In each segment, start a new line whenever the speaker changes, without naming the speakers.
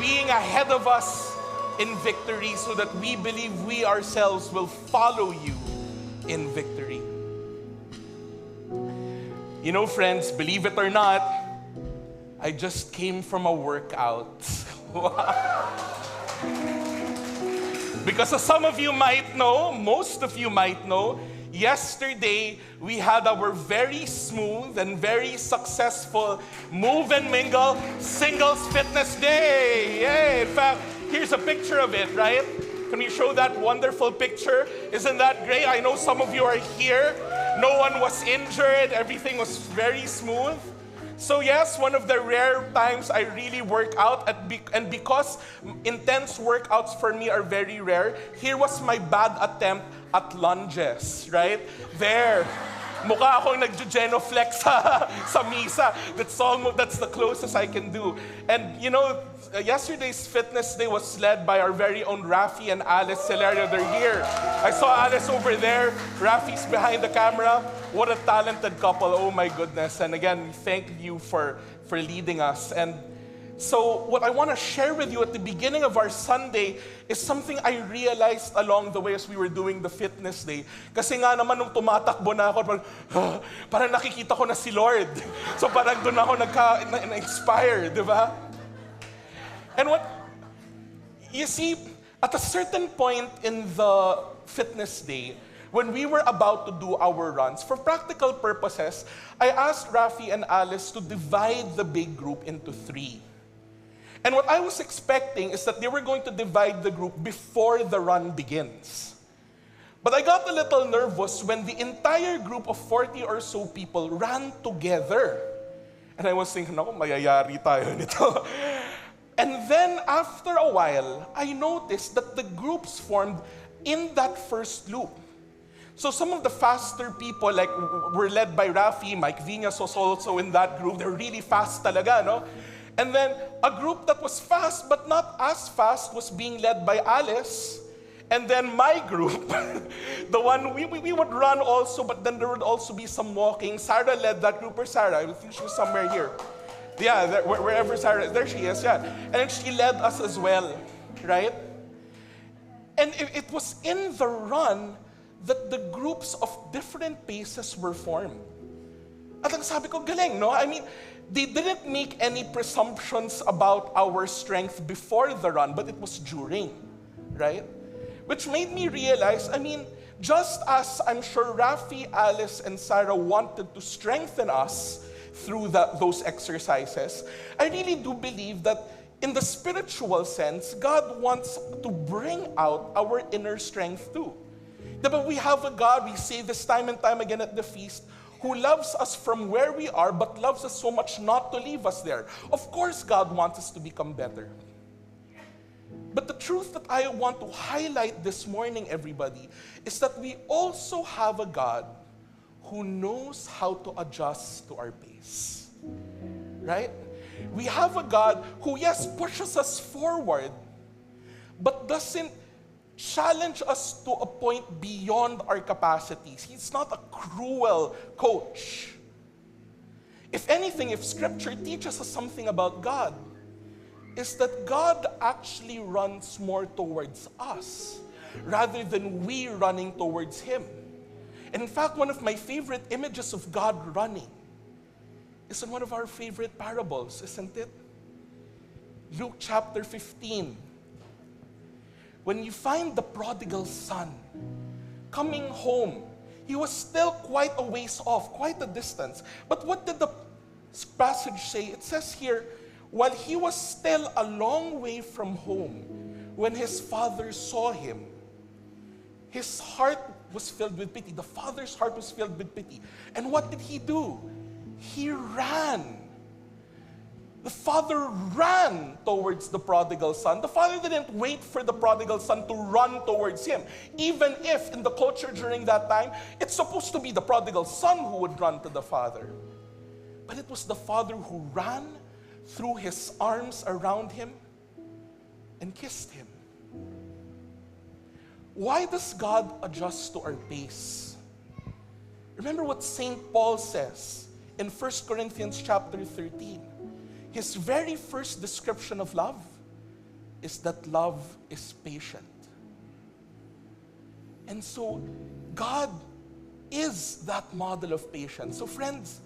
being ahead of us in victory so that we believe we ourselves will follow you in victory. You know, friends, believe it or not, I just came from a workout. Because as some of you might know, most of you might know, yesterday we had our very smooth and very successful Move and Mingle Singles Fitness Day. Yay! In fact, here's a picture of it, right? Can you show that wonderful picture? Isn't that great? I know some of you are here. No one was injured. Everything was very smooth. So yes, one of the rare times I really work out, and because intense workouts for me are very rare, here was my bad attempt at lunges, right? There. Mukha akong nag-genoflex sa misa. That's the closest I can do. And you know, yesterday's fitness day was led by our very own Rafi and Alice Celerio. They're here. I saw Alice over there. Rafi's behind the camera. What a talented couple. Oh my goodness. And again, thank you for leading us. And so what I want to share with you at the beginning of our Sunday is something I realized along the way as we were doing the fitness day. Kasi nga naman nung tumatakbo na ako, parang nakikita ko na si Lord. So parang doon ako na-inspire, di ba? And what, you see, at a certain point in the fitness day, when we were about to do our runs, for practical purposes, I asked Rafi and Alice to divide the big group into 3. And what I was expecting is that they were going to divide the group before the run begins. But I got a little nervous when the entire group of 40 or so people ran together. And I was thinking, naku, mayayari tayo nito. And then after a while, I noticed that the groups formed in that first loop. So some of the faster people like were led by Rafi, Mike Viñas was also in that group. They're really fast talaga, no? And then a group that was fast but not as fast was being led by Alice. And then my group, the one we would run also, but then there would also be some walking. Sarah led that group, or Sarah, I think she was somewhere here. Yeah, wherever Sarah is, there she is, yeah. And then she led us as well, right? And it was in the run that the groups of different paces were formed. At ang sabi ko, galing, no? I mean, they didn't make any presumptions about our strength before the run, but it was during, right? Which made me realize, I mean, just as I'm sure Rafi, Alice, and Sarah wanted to strengthen us through those exercises, I really do believe that in the spiritual sense, God wants to bring out our inner strength too. But we have a God, we say this time and time again at the feast, who loves us from where we are, but loves us so much not to leave us there. Of course, God wants us to become better. But the truth that I want to highlight this morning, everybody, is that we also have a God who knows how to adjust to our pace. Right? We have a God who, yes, pushes us forward, but doesn't challenge us to a point beyond our capacities. He's not a cruel coach. If anything, if Scripture teaches us something about God, is that God actually runs more towards us rather than we running towards Him. And in fact, one of my favorite images of God running is in one of our favorite parables, isn't it? Luke chapter 15. When you find the prodigal son coming home, he was still quite a ways off, quite a distance. But what did the passage say? It says here, while he was still a long way from home, when his father saw him, his heart was filled with pity. The father's heart was filled with pity. And what did he do? He ran. The father ran towards the prodigal son. The father didn't wait for the prodigal son to run towards him. Even if in the culture during that time, it's supposed to be the prodigal son who would run to the father. But it was the father who ran, threw his arms around him, and kissed him. Why does God adjust to our pace? Remember what St. Paul says in 1 Corinthians chapter 13. His very first description of love. is that love is patient. And so, God is that model of patience. So friends,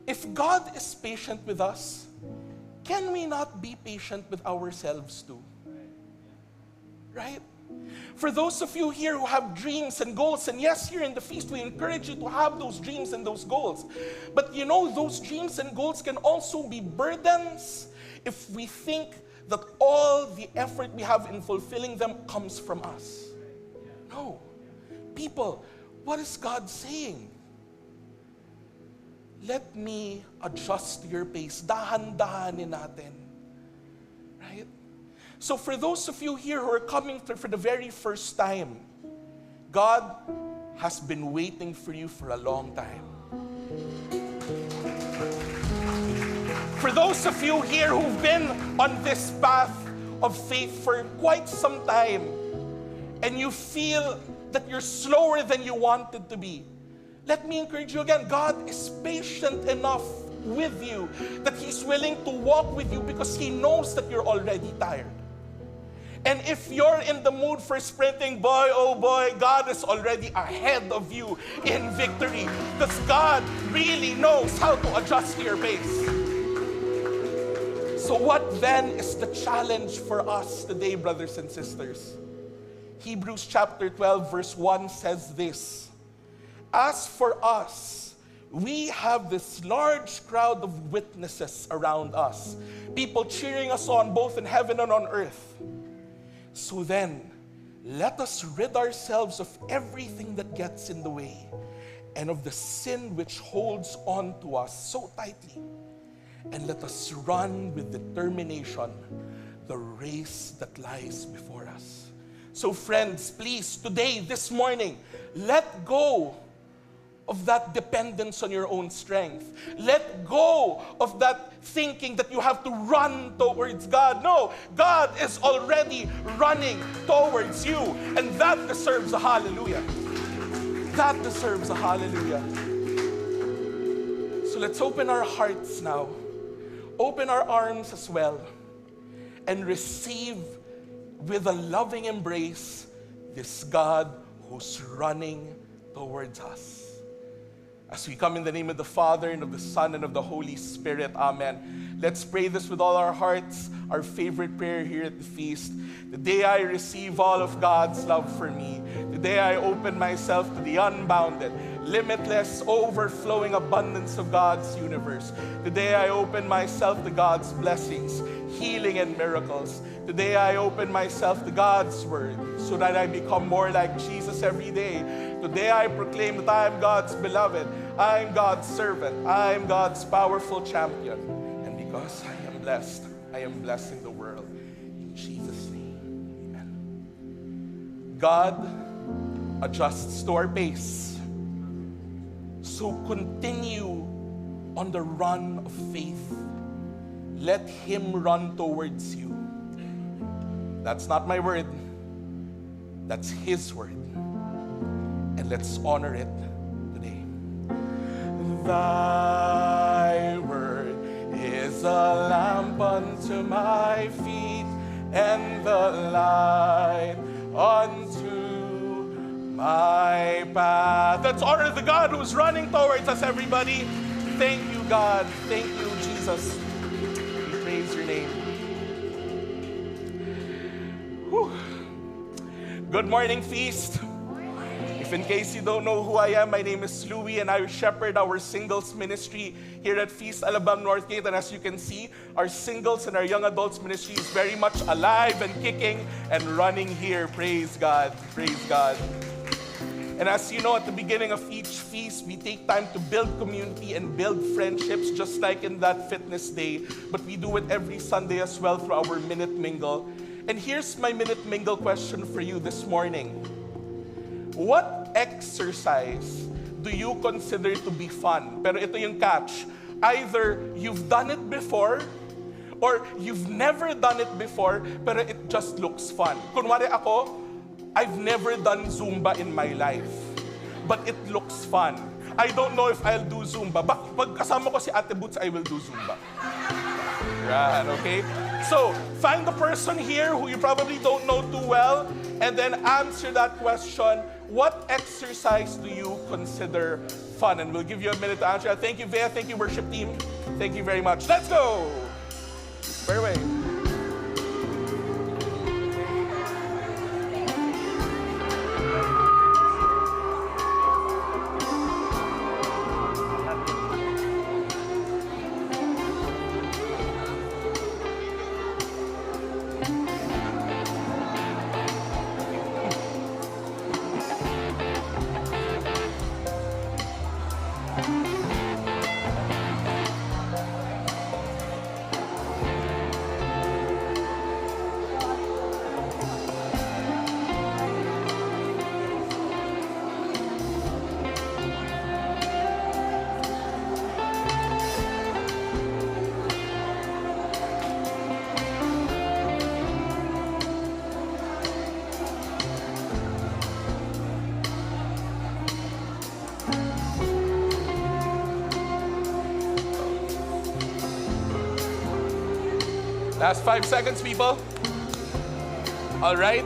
if God is patient with us, can we not be patient with ourselves too? Right? For those of you here who have dreams and goals, and yes, here in the feast, we encourage you to have those dreams and those goals. But you know, those dreams and goals can also be burdens if we think that all the effort we have in fulfilling them comes from us. No. People, what is God saying? Let me adjust your pace. Dahan-dahanin natin. Right? So for those of you here who are coming for the very first time, God has been waiting for you for a long time. For those of you here who've been on this path of faith for quite some time, and you feel that you're slower than you wanted to be, let me encourage you again. God is patient enough with you that He's willing to walk with you because He knows that you're already tired. And if you're in the mood for sprinting, boy, oh boy, God is already ahead of you in victory because God really knows how to adjust your pace. So what then is the challenge for us today, brothers and sisters? Hebrews chapter 12 verse 1 says this: as for us, we have this large crowd of witnesses around us, people cheering us on both in heaven and on earth. So then, let us rid ourselves of everything that gets in the way and of the sin which holds on to us so tightly. And let us run with determination the race that lies before us. So friends, please, today, this morning, let go of that dependence on your own strength. Let go of that thinking that you have to run towards God. No, God is already running towards you, and that deserves a hallelujah. That deserves a hallelujah. So let's open our hearts now. Open our arms as well and receive with a loving embrace this God who's running towards us. As we come in the name of the Father, and of the Son, and of the Holy Spirit, amen. Let's pray this with all our hearts, our favorite prayer here at the feast. The day I receive all of God's love for me, the day I open myself to the unbounded, limitless, overflowing abundance of God's universe, the day I open myself to God's blessings, healing and miracles, the day I open myself to God's word so that I become more like Jesus every day. Today I proclaim that I am God's beloved, I am God's servant, I am God's powerful champion. And because I am blessing the world. In Jesus' name, amen. God adjusts to our pace. So continue on the run of faith. Let Him run towards you. That's not my word. That's His word. And let's honor it today. Thy word is a lamp unto my feet and the light unto my path. Let's honor the God who's running towards us, everybody. Thank you, God. Thank you, Jesus. We praise your name. Whew. Good morning, Feast. If in case you don't know who I am, my name is Louie, and I shepherd our singles ministry here at Feast Alabang Northgate. And as you can see, our singles and our young adults ministry is very much alive and kicking and running here. Praise God. Praise God. And as you know, at the beginning of each feast, we take time to build community and build friendships, just like in that fitness day. But we do it every Sunday as well through our Minute Mingle. And here's my Minute Mingle question for you this morning. What exercise do you consider to be fun? Pero ito yung catch. Either you've done it before, or you've never done it before, pero it just looks fun. Kunwari ako, I've never done Zumba in my life, but it looks fun. I don't know if I'll do Zumba. Pag kasama ko si Ate Boots, I will do Zumba. Right, okay? So, find the person here who you probably don't know too well, and then answer that question. What exercise do you consider fun? And we'll give you a minute to answer. Thank you, Vea. Thank you, worship team. Thank you very much. Let's go! Fire away. Last 5 seconds, people. All right.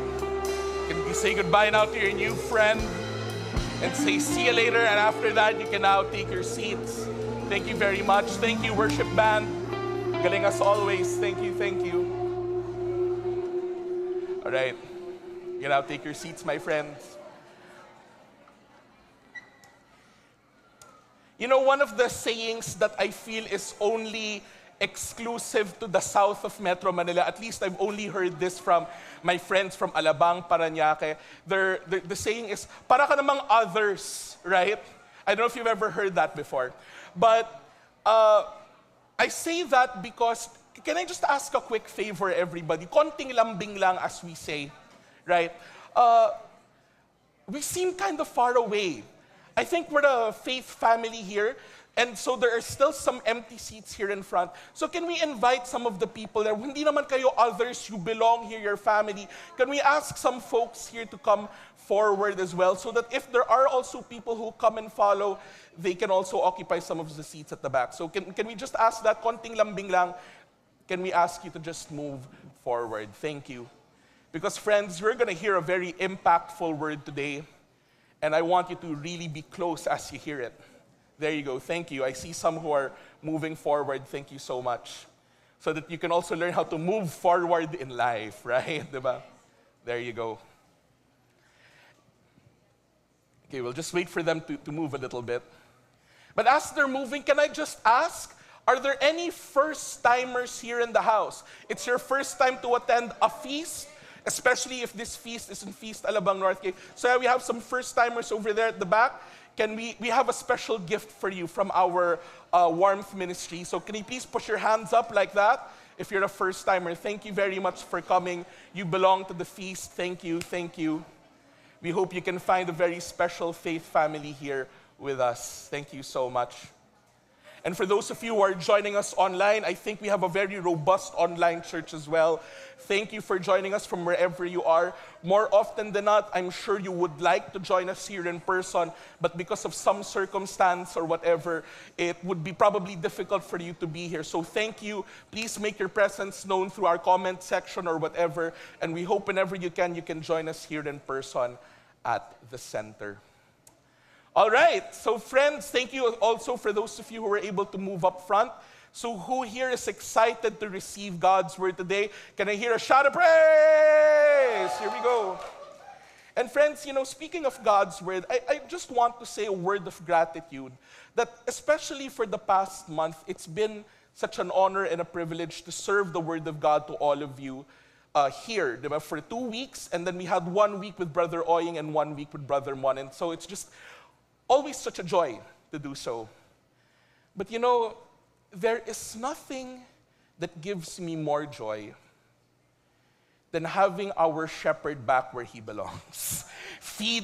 Can you say goodbye now to your new friend and say see you later, and after that, you can now take your seats. Thank you very much. Thank you, worship band. Galing as always. Thank you, thank you. All right. You can now take your seats, my friends. You know, one of the sayings that I feel is only exclusive to the south of Metro Manila. At least I've only heard this from my friends from Alabang, Parañaque. The saying is, para ka namang others, right? I don't know if you've ever heard that before. But I say that because, can I just ask a quick favor, everybody? Konting lambing lang, as we say, right? We seem kind of far away. I think we're a faith family here. And so there are still some empty seats here in front. So can we invite some of the people there? Hindi naman kayo others, you belong here, your family. Can we ask some folks here to come forward as well, so that if there are also people who come and follow, they can also occupy some of the seats at the back. So can we just ask that? Konting lambing lang. Can we ask you to just move forward? Thank you. Because friends, we're going to hear a very impactful word today. And I want you to really be close as you hear it. There you go. Thank you. I see some who are moving forward. Thank you so much. So that you can also learn how to move forward in life, right? Diba? There you go. Okay, we'll just wait for them to move a little bit. But as they're moving, can I just ask, are there any first-timers here in the house? It's your first time to attend a feast, especially if this feast is in Feast Alabang Northgate. So yeah, we have some first-timers over there at the back. We have a special gift for you from our Warmth Ministry. So can you please push your hands up like that if you're a first-timer? Thank you very much for coming. You belong to the feast. Thank you, thank you. We hope you can find a very special faith family here with us. Thank you so much. And for those of you who are joining us online, I think we have a very robust online church as well. Thank you for joining us from wherever you are. More often than not, I'm sure you would like to join us here in person, but because of some circumstance or whatever, it would be probably difficult for you to be here. So thank you. Please make your presence known through our comment section or whatever, and we hope whenever you can join us here in person at the center. All right, so friends, thank you also for those of you who were able to move up front. So who here is excited to receive God's word today? Can I hear a shout of praise? Here we go. And friends, you know, speaking of God's word, I just want to say a word of gratitude that especially for the past month, it's been such an honor and a privilege to serve the word of God to all of you here for 2 weeks. And then we had 1 week with Brother Oying and 1 week with Brother Mon. And so it's just always such a joy to do so. But you know, there is nothing that gives me more joy than having our shepherd back where he belongs.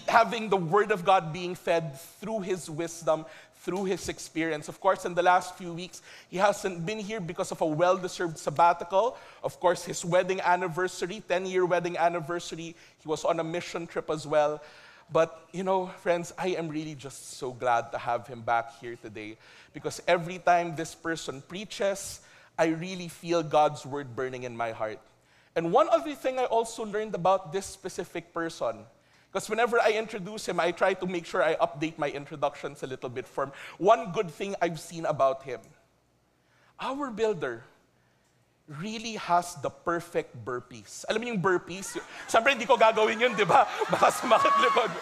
Having the word of God being fed through his wisdom, through his experience. Of course, in the last few weeks, he hasn't been here because of a well-deserved sabbatical. Of course, his wedding anniversary, 10-year wedding anniversary, he was on a mission trip as well. But, you know, friends, I am really just so glad to have him back here today, because every time this person preaches, I really feel God's word burning in my heart. And one other thing I also learned about this specific person, because whenever I introduce him, I try to make sure I update my introductions a little bit from one good thing I've seen about him. Our builder really has the perfect burpees. Alam niyo yung burpees? Siyempre, hindi ko gagawin yun, di ba? Baka sumakit likod.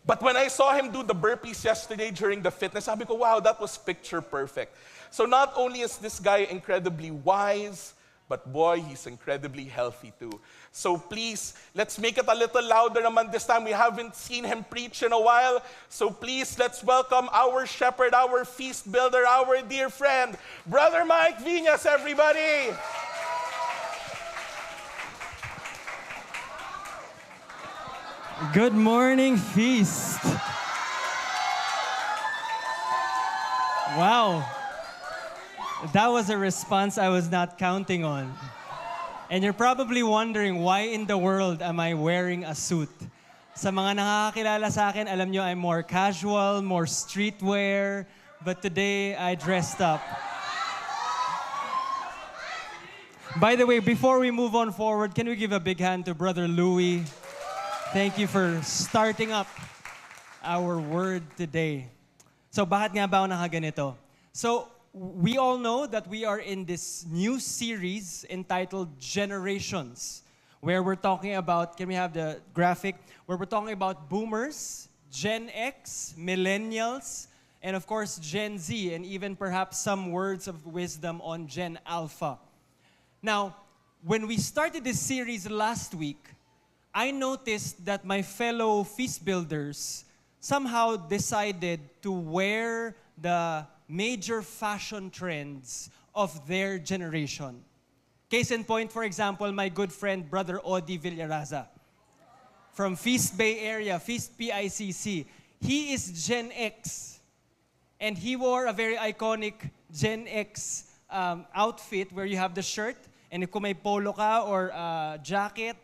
But when I saw him do the burpees yesterday during the fitness, sabi ko, wow, that was picture perfect. So not only is this guy incredibly wise, but boy, he's incredibly healthy too. So please, let's make it a little louder naman this time. We haven't seen him preach in a while. So please, let's welcome our shepherd, our feast builder, our dear friend, Brother Mike Viñas, everybody.
Good morning, Feast. Wow. That was a response I was not counting on. And you're probably wondering, why in the world am I wearing a suit? Sa mga nakakakilala sa akin, alam nyo, I'm more casual, more streetwear. But today, I dressed up. By the way, before we move on forward, can we give a big hand to Brother Louie? Thank you for starting up our word today. So bakit nga ba ako nakaganito? So we all know that we are in this new series entitled Generations, where we're talking about, can we have the graphic? Where we're talking about boomers, Gen X, millennials, and of course Gen Z, and even perhaps some words of wisdom on Gen Alpha. Now, when we started this series last week, I noticed that my fellow feast builders somehow decided to wear the major fashion trends of their generation. Case in point, for example, my good friend, Brother Odi Villaraza from Feast Bay Area, Feast PICC. He is Gen X, and he wore a very iconic Gen X outfit where you have the shirt, and kung may polo ka or jacket,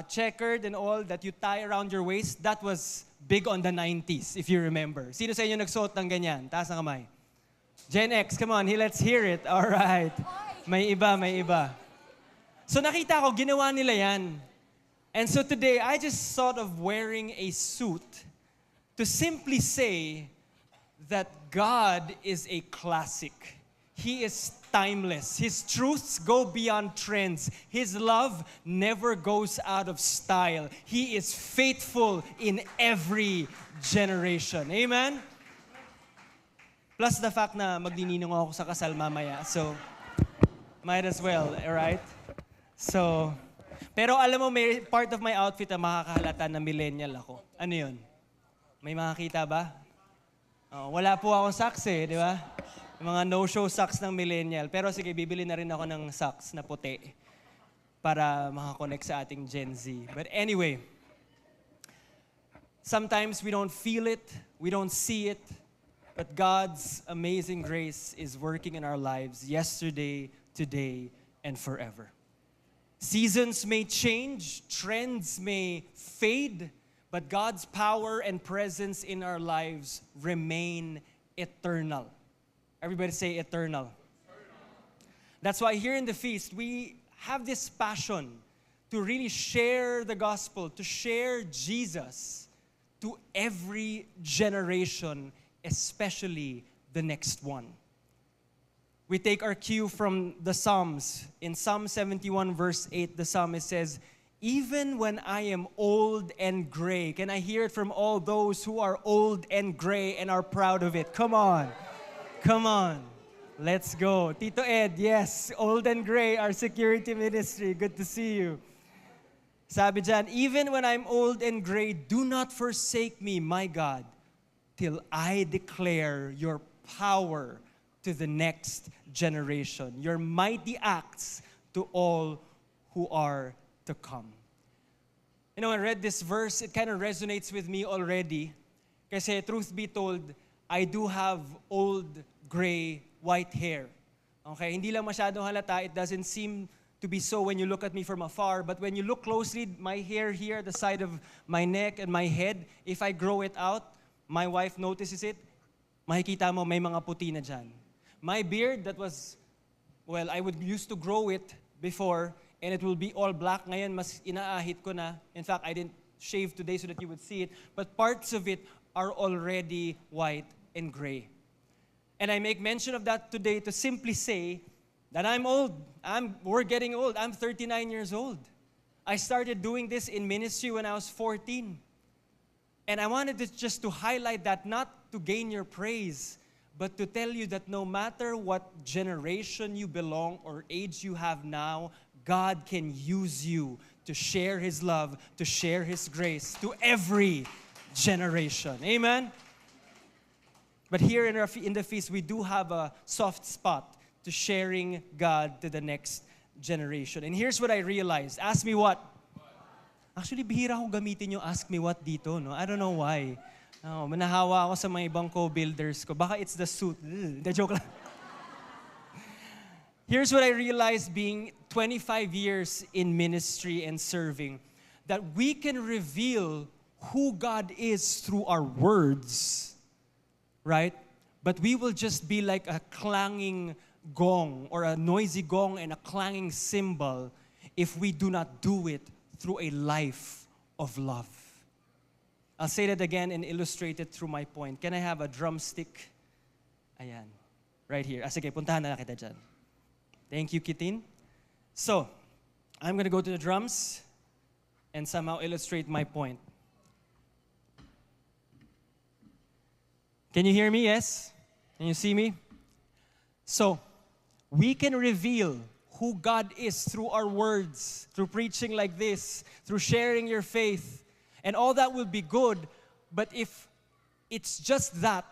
checkered and all that you tie around your waist, that was big on the 90s, if you remember. Sino sa inyo nagsuot ng ganyan? Taas ang kamay. Gen X, come on, let's hear it. All right. May iba, may iba. So nakita ko, ginawa nila yan. And so today, I just thought of wearing a suit to simply say that God is a classic. He is timeless. His truths go beyond trends. His love never goes out of style. He is faithful in every generation. Amen? Plus the fact na magdininong ako sa kasal mamaya. So, might as well, alright? So, pero alam mo, may part of my outfit na makakahalata na millennial ako. Ano yun? May makakita ba? Wala po akong socks eh, di ba? Mga no-show socks ng millennial. Pero sige, bibili na rin ako ng socks na puti para makakonect sa ating Gen Z. But anyway, sometimes we don't feel it, we don't see it, but God's amazing grace is working in our lives yesterday, today, and forever. Seasons may change, trends may fade, but God's power and presence in our lives remain eternal. Everybody say eternal. That's why here in the feast, we have this passion to really share the gospel, to share Jesus to every generation, especially the next one. We take our cue from the Psalms. In Psalm 71 verse 8, the psalmist says, "Even when I am old and gray," can I hear it from all those who are old and gray and are proud of it? Come on. Come on. Let's go. Tito Ed, yes, old and gray, our security ministry. Good to see you. Sabi dyan, "Even when I'm old and gray, do not forsake me, my God, till I declare your power to the next generation, your mighty acts to all who are to come." You know, I read this verse, it kind of resonates with me already. Kasi truth be told, I do have old, gray, white hair. Okay, hindi lang masyadong halata. It doesn't seem to be so when you look at me from afar. But when you look closely, my hair here, the side of my neck and my head, if I grow it out, my wife notices it, makikita mo may mga puti na dyan. My beard that was, well, I would used to grow it before, and it will be all black. Ngayon, mas inaahit ko na. In fact, I didn't shave today so that you would see it. But parts of it are already white and gray. And I make mention of that today to simply say that I'm old. We're getting old. I'm 39 years old. I started doing this in ministry when I was 14. And I wanted to just to highlight that, not to gain your praise, but to tell you that no matter what generation you belong or age you have now, God can use you to share His love, to share His grace to every generation. Amen? But here in the feast, we do have a soft spot to sharing God to the next generation. And here's what I realized. Ask me what? Actually, bihira ko gamitin yung ask me what dito. No? I don't know why. Manahawa ako sa mga ibang co-builders ko. Baka it's the suit. Joke lang. Here's what I realized being 25 years in ministry and serving. That we can reveal who God is through our words. Right? But we will just be like a clanging gong or a noisy gong and a clanging cymbal if we do not do it through a life of love. I'll say that again and illustrate it through my point. Can I have a drumstick? Ayan. Right here. Sige, puntahan na kita dyan. Thank you, Kitin. So, I'm going to go to the drums and somehow illustrate my point. Can you hear me? Yes? Can you see me? So, we can reveal who God is through our words, through preaching like this, through sharing your faith, and all that will be good. But if it's just that,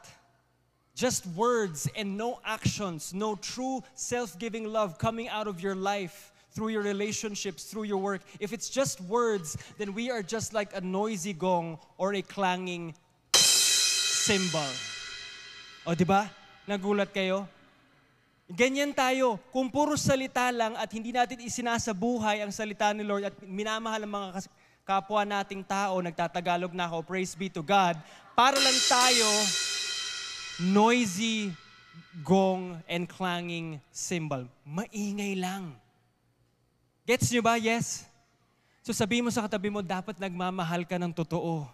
just words and no actions, no true self-giving love coming out of your life, through your relationships, through your work, if it's just words, then we are just like a noisy gong or a clanging cymbal. O, di ba? Nagulat kayo? Ganyan tayo. Kung puro salita lang at hindi natin isinasabuhay ang salita ni Lord at minamahal ang mga kapwa nating tao, nagtatagalog na ako, praise be to God, para lang tayo noisy gong and clanging cymbal. Maingay lang. Gets nyo ba? Yes? So sabihin mo sa katabi mo, dapat nagmamahal ka ng totoo.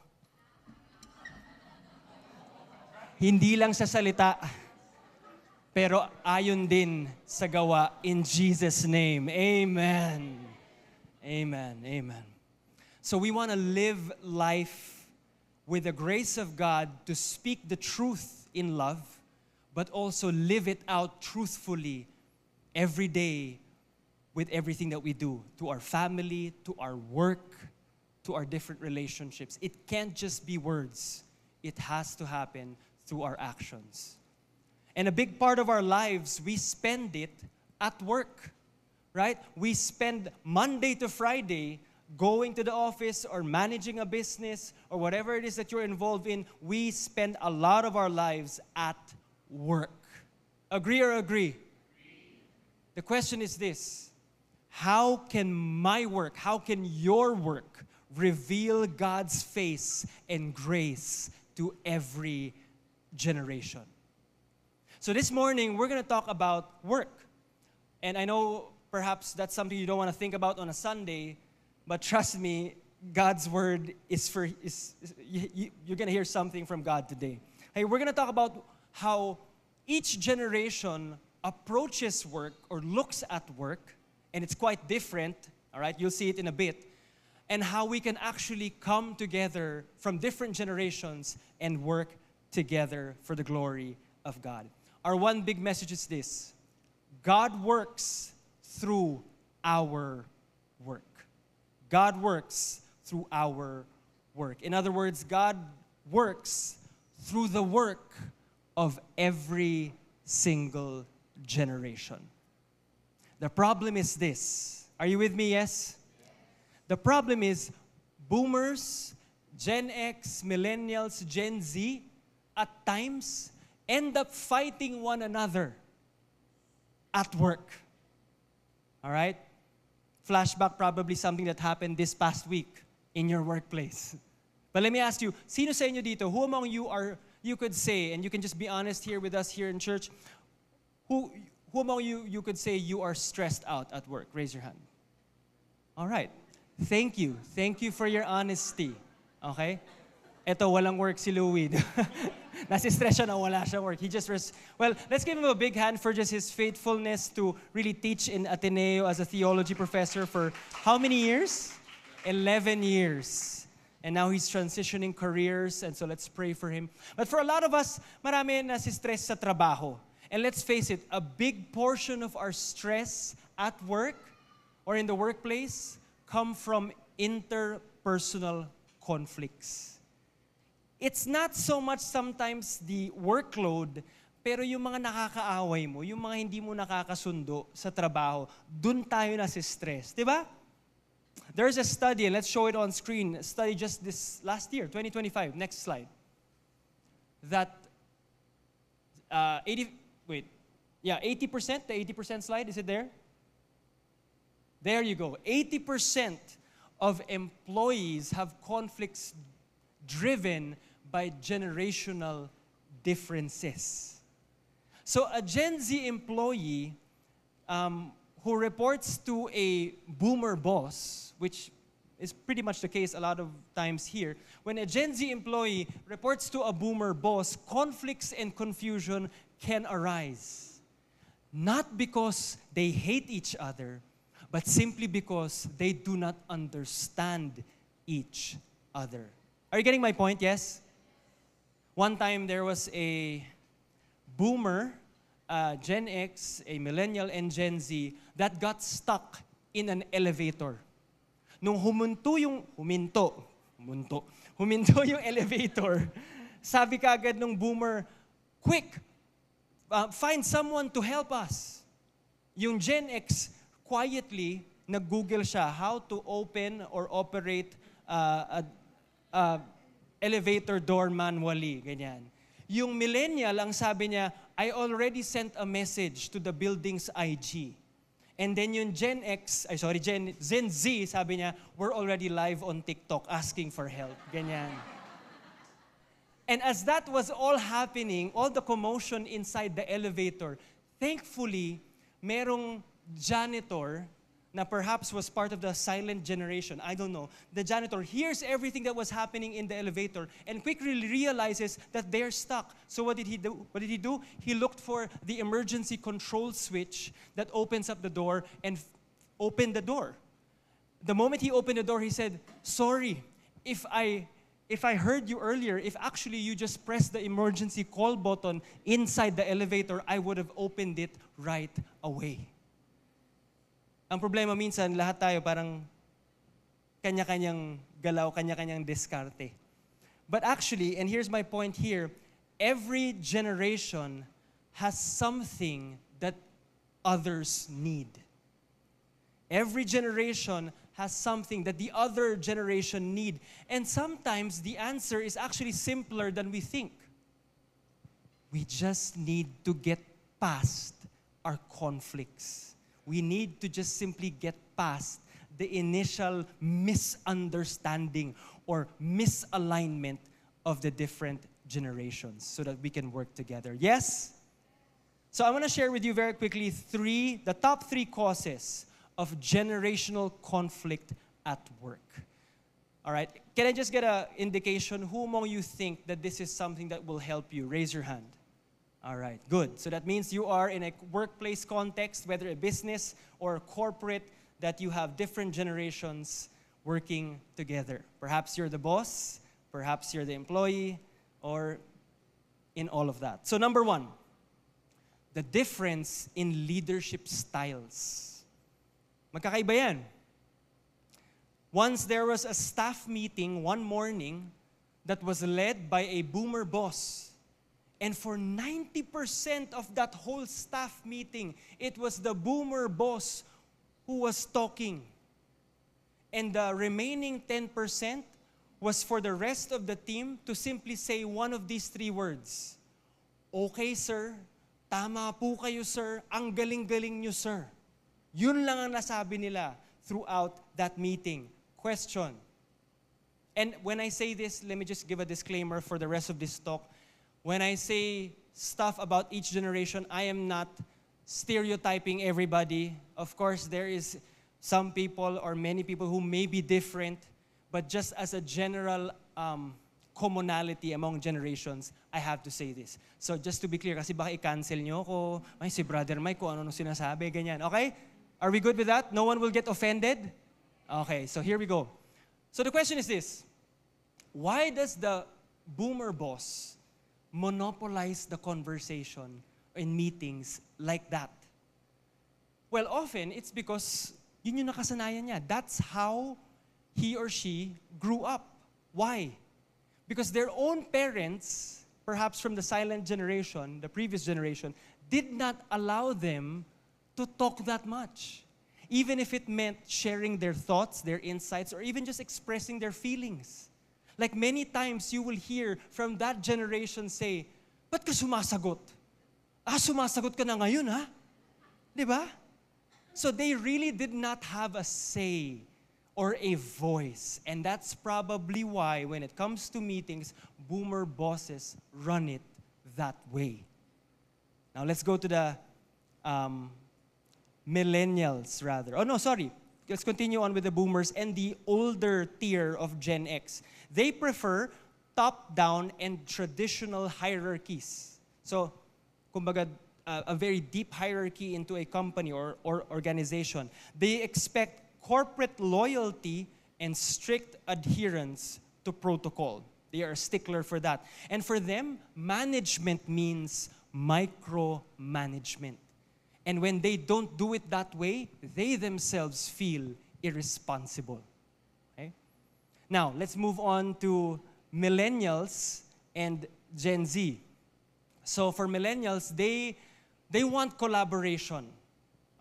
Hindi lang sa salita, pero ayon din sa gawa in Jesus' name. Amen. Amen. Amen. So we want to live life with the grace of God to speak the truth in love, but also live it out truthfully every day with everything that we do, to our family, to our work, to our different relationships. It can't just be words. It has to happen through our actions. And a big part of our lives, we spend it at work, right? We spend Monday to Friday going to the office or managing a business or whatever it is that you're involved in. We spend a lot of our lives at work. Agree or agree? The question is this: how can my work, how can your work reveal God's face and grace to every generation? So this morning, we're going to talk about work. And I know perhaps that's something you don't want to think about on a Sunday, but trust me, God's word is you're going to hear something from God today. Hey, we're going to talk about how each generation approaches work or looks at work, and it's quite different, all right? You'll see it in a bit. And how we can actually come together from different generations and work together for the glory of God. Our one big message is this: God works through our work. God works through our work. In other words, God works through the work of every single generation. The problem is this. Are you with me? Yes? The problem is boomers, Gen X, millennials, Gen Z, at times end up fighting one another at work. All right? Flashback, probably something that happened this past week in your workplace. But let me ask you, sino sa inyo dito, who among you are you could say, and you can just be honest here with us here in church, who among you could say you are stressed out at work? Raise your hand. All right. Thank you. Thank you for your honesty. Okay? Eto, walang work si Louie. Nasi-stress siya na wala siyang work. Well, let's give him a big hand for just his faithfulness to really teach in Ateneo as a theology professor for how many years? 11 years. And now he's transitioning careers, and so let's pray for him. But for a lot of us, marami nasi-stress sa trabaho. And let's face it, a big portion of our stress at work or in the workplace come from interpersonal conflicts. It's not so much sometimes the workload, pero yung mga nakakaaway mo, yung mga hindi mo nakakasundo sa trabaho, dun tayo nasi-stress. Diba? There's a study, and let's show it on screen, a study just this last year, 2025, next slide, that 80% the 80% slide, is it there? There you go. 80% of employees have conflicts driven by generational differences. So a Gen Z employee who reports to a boomer boss, which is pretty much the case a lot of times here, when a Gen Z employee reports to a boomer boss, conflicts and confusion can arise. Not because they hate each other, but simply because they do not understand each other. Are you getting my point? Yes? One time there was a boomer, Gen X, a millennial, and Gen Z that got stuck in an elevator. Nung huminto yung elevator, sabi kaagad nung boomer, quick, find someone to help us. Yung Gen X, quietly, nag-Google siya how to open or operate elevator door manually, ganyan. Yung millennial, ang sabi niya, I already sent a message to the building's IG. And then yung Gen Z, sabi niya, we're already live on TikTok asking for help, ganyan. And as that was all happening, all the commotion inside the elevator, thankfully, merong janitor na perhaps was part of the silent generation, I don't know. The janitor hears everything that was happening in the elevator and quickly realizes that they're stuck. So what did he do? He looked for the emergency control switch that opens up the door and opened the door. The moment he opened the door, he said, sorry, if I heard you earlier, if actually you just pressed the emergency call button inside the elevator, I would have opened it right away. Ang problema minsan, lahat tayo parang kanya-kanyang galaw, kanya-kanyang diskarte. But actually, and here's my point here, every generation has something that others need. Every generation has something that the other generation need. And sometimes the answer is actually simpler than we think. We just need to get past our conflicts. We need to just simply get past the initial misunderstanding or misalignment of the different generations so that we can work together. Yes? So I want to share with you very quickly the top three causes of generational conflict at work. All right? Can I just get an indication who among you think that this is something that will help you? Raise your hand. All right, good. So that means you are in a workplace context, whether a business or a corporate, that you have different generations working together. Perhaps you're the boss, perhaps you're the employee, or in all of that. So number one, the difference in leadership styles. Magkakaiba yan. Once there was a staff meeting one morning that was led by a boomer boss. And for 90% of that whole staff meeting, it was the boomer boss who was talking. And the remaining 10% was for the rest of the team to simply say one of these three words. Okay, sir. Tama po kayo, sir. Ang galing-galing nyo, sir. Yun lang ang nasabi nila throughout that meeting. Question. And when I say this, let me just give a disclaimer for the rest of this talk. when I say stuff about each generation, I am not stereotyping everybody. Of course, there is some people or many people who may be different, but just as a general commonality among generations, I have to say this. So just to be clear, kasi baka i-cancel nyo ako, ay si Brother Mike, kung ano sinasabi, ganyan. Okay? Are we good with that? No one will get offended? Okay, so here we go. So the question is this: why does the boomer boss monopolize the conversation in meetings like that? Well, often it's because yun yung nakasanayan niya. That's how he or she grew up. Why? Because their own parents, perhaps from the silent generation, the previous generation, did not allow them to talk that much. Even if it meant sharing their thoughts, their insights, or even just expressing their feelings. Like many times you will hear from that generation say, "Ba't ka sumasagot? Sumasagot ka na ngayon, ha?" Di ba? So they really did not have a say or a voice. And that's probably why when it comes to meetings, boomer bosses run it that way. Now let's go to the millennials rather. Oh no, sorry. Let's continue on with the boomers and the older tier of Gen X. They prefer top-down and traditional hierarchies. So, kumbaga, a very deep hierarchy into a company or organization. They expect corporate loyalty and strict adherence to protocol. They are a stickler for that. And for them, management means micromanagement. And when they don't do it that way, they themselves feel irresponsible. Okay? Now, let's move on to millennials and Gen Z. So for millennials, they want collaboration.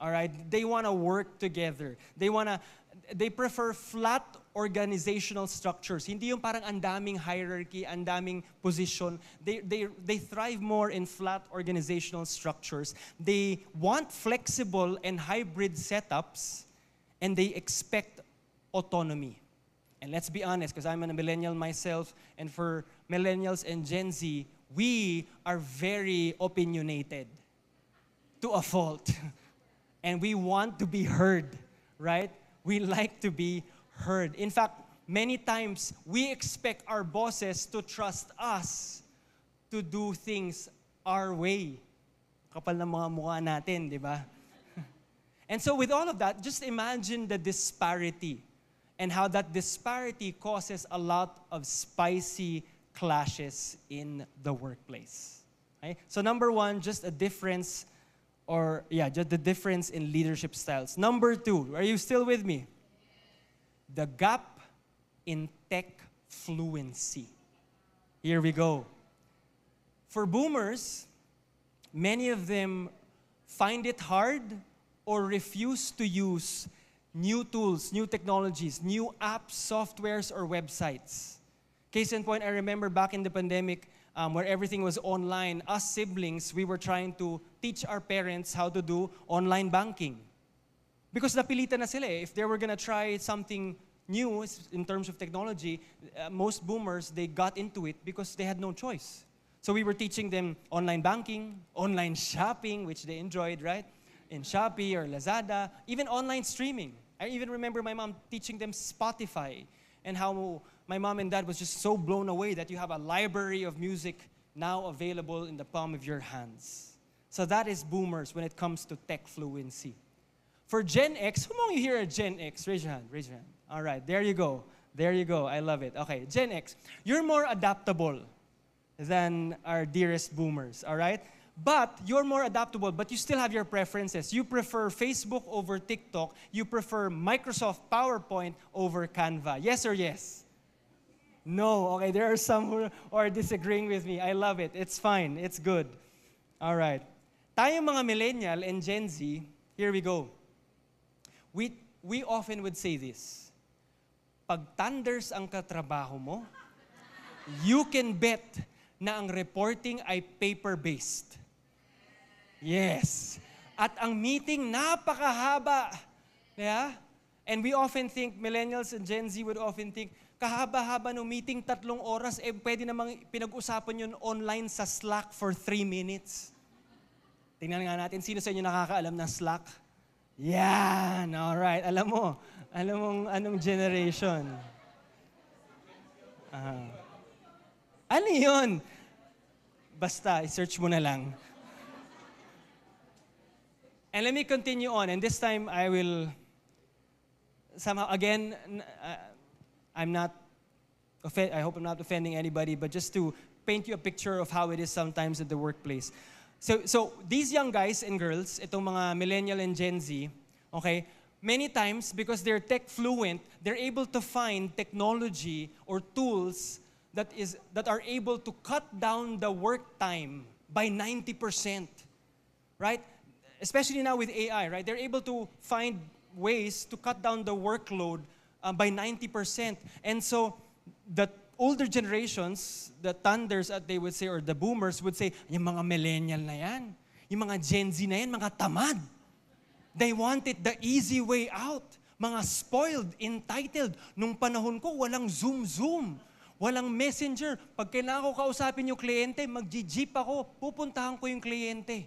All right? They want to work together. They prefer flat organizational structures. Hindi yung parang ang daming hierarchy, ang daming position. They thrive more in flat organizational structures. They want flexible and hybrid setups, and they expect autonomy. And let's be honest, because I'm a millennial myself, and for millennials and Gen Z, we are very opinionated to a fault. And we want to be heard, right? We like to be heard. In fact, many times we expect our bosses to trust us to do things our way. Kapal ng mga mukha natin, di ba? And so with all of that, just imagine the disparity and how that disparity causes a lot of spicy clashes in the workplace. Okay? So number one, just a difference just the difference in leadership styles. Number two, are you still with me? The gap in tech fluency. Here we go. For boomers, many of them find it hard or refuse to use new tools, new technologies, new apps, softwares, or websites. Case in point, I remember back in the pandemic, where everything was online, us siblings, we were trying to teach our parents how to do online banking. Because napilitan na sila eh. If they were gonna try something new in terms of technology, most boomers, they got into it because they had no choice. So we were teaching them online banking, online shopping, which they enjoyed, right? In Shopee or Lazada, even online streaming. I even remember my mom teaching them Spotify and how my mom and dad was just so blown away that you have a library of music now available in the palm of your hands. So that is boomers when it comes to tech fluency. For Gen X, who among you here are Gen X? Raise your hand, raise your hand. All right, there you go. There you go, I love it. Okay, Gen X, you're more adaptable than our dearest boomers, all right? But you're more adaptable, but you still have your preferences. You prefer Facebook over TikTok. You prefer Microsoft PowerPoint over Canva. Yes or yes? No. Okay, there are some who are disagreeing with me. I love it. It's fine. It's good. All right. Tayong mga millennial and Gen Z, here we go. We often would say this. Pag thunders ang katrabaho mo, you can bet na ang reporting ay paper-based. Yes. At ang meeting napakahaba. Yeah? And we often think, millennials and Gen Z would often think, kahaba-haba ng meeting, 3 oras, pwede namang pinag-usapan yun online sa Slack for 3 minutes. Tingnan nga natin, sino sa inyo nakakaalam ng Slack? Yan! Alright, alam mo anong generation. Ano yun? Basta, i-search mo na lang. And let me continue on. And this time, I will somehow, again, I hope I'm not offending anybody, but just to paint you a picture of how it is sometimes at the workplace. So these young guys and girls, itong mga millennial and Gen Z, okay, many times, because they're tech fluent, they're able to find technology or tools that are able to cut down the work time by 90%, right? Especially now with AI, right? They're able to find ways to cut down the workload by 90%. And so the older generations, the thunders, they would say, or the boomers would say, yung mga millennial na yan, yung mga Gen Z na yan, mga tamad. They wanted the easy way out. Mga spoiled, entitled. Nung panahon ko, walang Zoom. Walang messenger. Pag kailangan ko kausapin yung kliyente, mag-jeep ako, pupuntahan ko yung kliyente.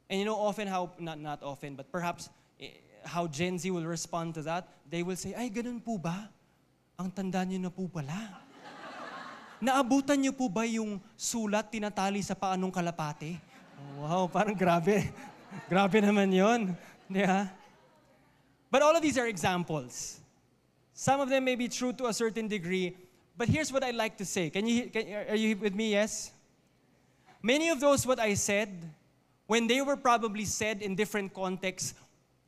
And you know often how, not often, but perhaps how Gen Z will respond to that, they will say, ay, ganun po ba? Ang tanda niyo na po pala. Naabutan niyo po ba yung sulat tinatali sa paanong kalapate? Wow, parang grabe. Grabe naman yun. Yeah. But all of these are examples. Some of them may be true to a certain degree, but here's what I'd like to say. Are you with me? Yes? Many of those what I said, when they were probably said in different contexts,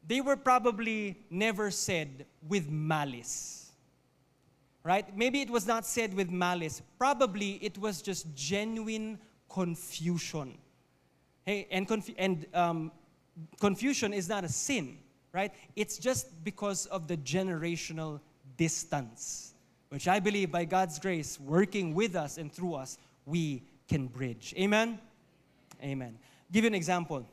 they were probably never said with malice. Right? Maybe it was not said with malice. Probably it was just genuine confusion. Hey, and confusion is not a sin, right? It's just because of the generational distance, which I believe by God's grace, working with us and through us, we can bridge. Amen? Amen. Give you an example.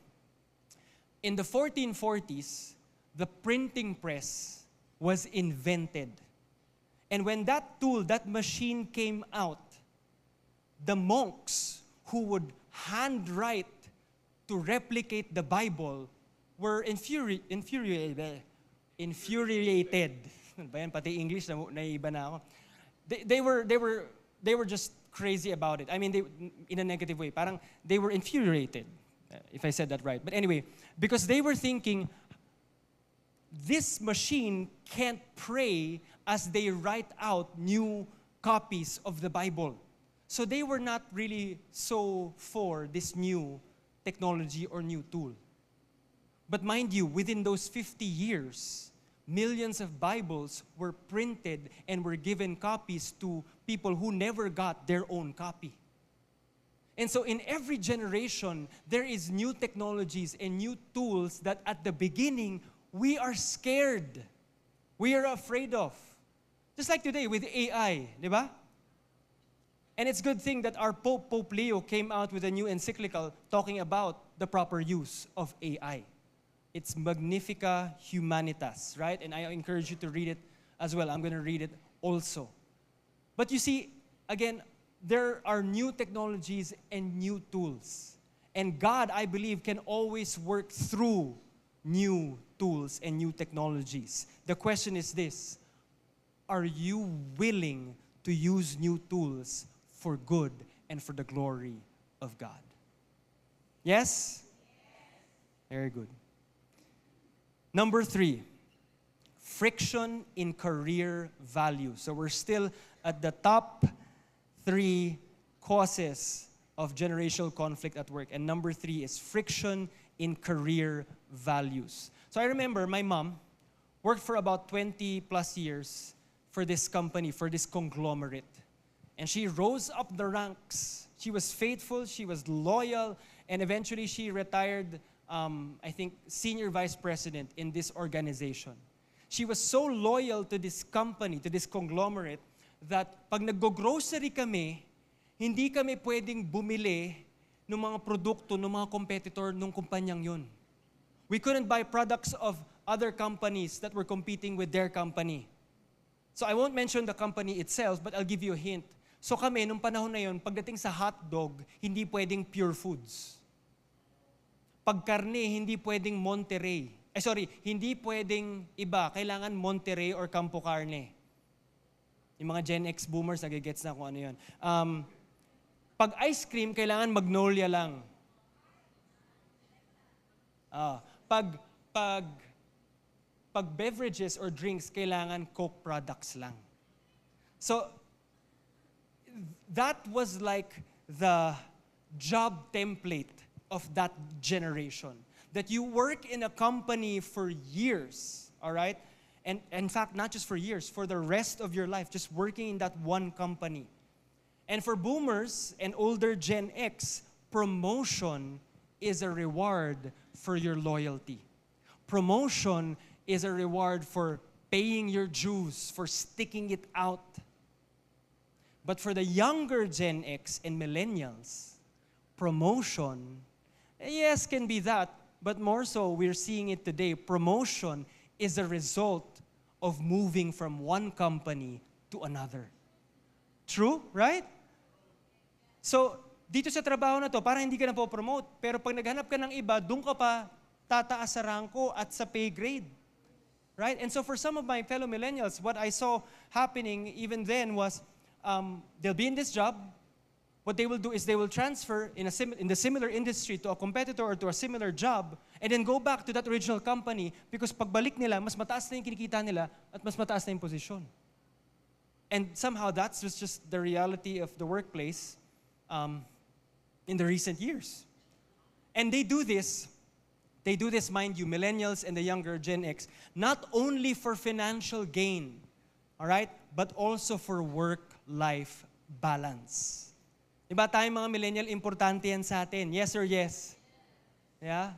In the 1440s, the printing press was invented. And when that tool, that machine came out, the monks who would handwrite to replicate the Bible were infuriated. Bayan, pati English, naiiba na ako. They were just crazy about it. I mean, in a negative way. Parang they were infuriated, if I said that right. But anyway, because they were thinking, this machine can't pray as they write out new copies of the Bible. So they were not really so for this new technology or new tool. But mind you, within those 50 years, millions of Bibles were printed and were given copies to people who never got their own copy. And so in every generation, there is new technologies and new tools that at the beginning, we are scared. We are afraid of. Just like today with AI, di ba? And it's a good thing that our Pope Leo came out with a new encyclical talking about the proper use of AI. It's Magnifica Humanitas, right? And I encourage you to read it as well. I'm going to read it also. But you see, again, there are new technologies and new tools. And God, I believe, can always work through new tools and new technologies. The question is this: are you willing to use new tools for good and for the glory of God? Yes? Very good. Number 3, friction in career value. So we're still at the top 3 causes of generational conflict at work. And number 3 is friction in career values. So I remember my mom worked for about 20 plus years for this company, for this conglomerate. And she rose up the ranks. She was faithful, she was loyal, and eventually she retired, I think, senior vice president in this organization. She was so loyal to this company, to this conglomerate, that pag nag-grocery kami, hindi kami pwedeng bumili ng mga produkto ng mga competitor ng kumpanyang yun. We couldn't buy products of other companies that were competing with their company. So I won't mention the company itself, but I'll give you a hint. So kami, nung panahon na yun, pagdating sa hotdog, hindi pwedeng Pure Foods. Pag karne, hindi pwedeng Monterey. Hindi pwedeng iba. Kailangan Monterey or Campo Carne. Yung mga Gen X boomers, nagigets na kung ano yun. Pag ice cream, kailangan Magnolia lang. Pag beverages or drinks, kailangan Coke products lang. So, that was like the job template of that generation. That you work in a company for years, all right? And in fact, not just for years, for the rest of your life, just working in that one company. And for boomers and older Gen X, promotion is a reward for your loyalty. Promotion is a reward for paying your dues, for sticking it out. But for the younger Gen X and millennials, promotion, yes, can be that, but more so, we're seeing it today. Promotion is a result of moving from one company to another. True, right? So, dito sa trabaho na to, parang hindi ka na po-promote. Pero pag naghanap ka ng iba, doon ka pa tataas sa ranko at sa pay grade. Right? And so for some of my fellow millennials, what I saw happening even then was they'll be in this job. What they will do is they will transfer in the similar industry to a competitor or to a similar job and then go back to that original company because pagbalik nila, mas mataas na yung kinikita nila at mas mataas na yung posisyon. And somehow that's just the reality of the workplace in the recent years. And they do this, mind you, millennials and the younger Gen X, not only for financial gain, all right, but also for work-life balance. Diba tayong mga millennial, importante yan sa atin. Yes or yes? Yeah?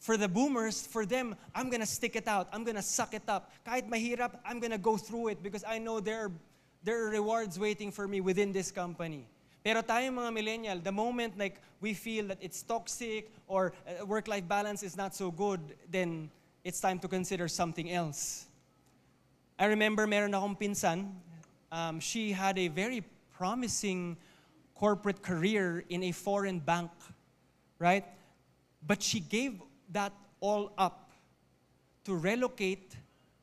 For the boomers, for them, I'm gonna stick it out. I'm gonna suck it up. Kahit mahirap, I'm gonna go through it because I know there are rewards waiting for me within this company. Pero tayong mga millennial, the moment like we feel that it's toxic or work-life balance is not so good, then it's time to consider something else. I remember meron akong pinsan, she had a very promising corporate career in a foreign bank, right? But she gave that all up to relocate